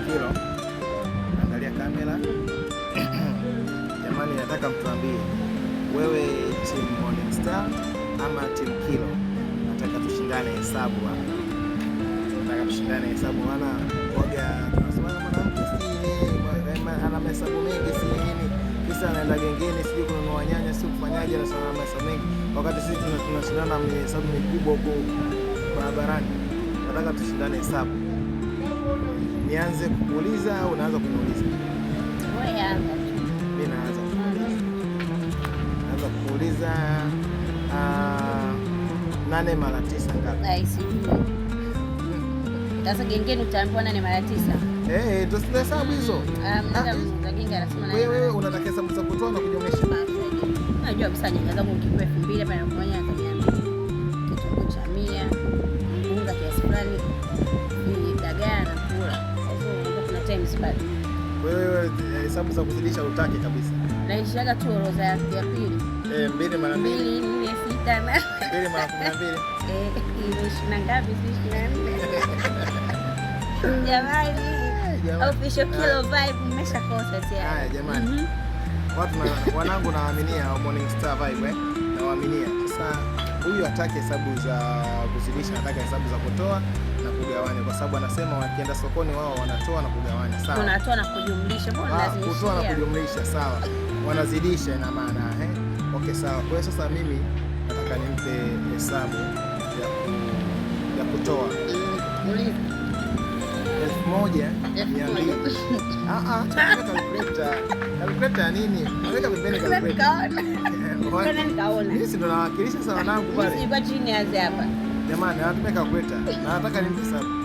kilo. Angalia kamera. Jamani, nataka mtuambie wewe team Morning Star ama team Kilo? Nataka tushindane hesabu hapa. Nataka tushindane hesabu maana waga tunasema mwanamke ana hesabu mengi si nini. Kisa anaenda gengeni sijui kununua nyanya si kufanyaje na sana hesabu mengi. Wakati sisi tunashindana hesabu mikubwa huko barabarani. Nataka tushindane hesabu. Nianze kuuliza au unaanza kuniuliza? Wewe anza. Mimi naanza kuuliza. Naanza kuuliza 8 mara 9 ngapi? Sijui. Sasa gengeni utaambiwa 8 mara 9. Ndio hesabu hizo. Genge anasema wewe unataka hesabu za kutoa na kujumlisha. Unajua msanya kama ukipewa 2000 hapa na mmoja ataniambia kitunguu cha 100, unga kiasi fulani, dagaa na kula. Sasa kuna times bado. Wewe hesabu za kuzidisha utaki kabisa. Naishaga tu orodha ya pili. 2 mara 2. 2 4 6 na 2 mara 12. Hiyo ngapi? 24. Jamani. Official Kilo Vibe mmeshakosa tena. Haya jamani. Watu wanangu nawaaminia Morning Star Vibe nawaaminia. Sasa huyu hataki hesabu za kuzidisha, anataka hesabu za kutoa na kugawanya kwa sababu anasema wakienda sokoni wao wanatoa na kugawanya. Sawa. Tunatoa na kujumlisha. Mbona lazima kutoa na kujumlisha sawa. Wanazidisha ina maana Okay sawa. Kwa hiyo sasa mimi nataka nimpe hesabu ya kutoa. Uliza. 1200. Calculator ya nini? Naweka pembeni calculator. Kana nikaona. Mimi ndo nawakilisha sana wanangu pale. Sisi kwa chini hapa. Jamani, natumia calculator. Na nataka nimpe hesabu.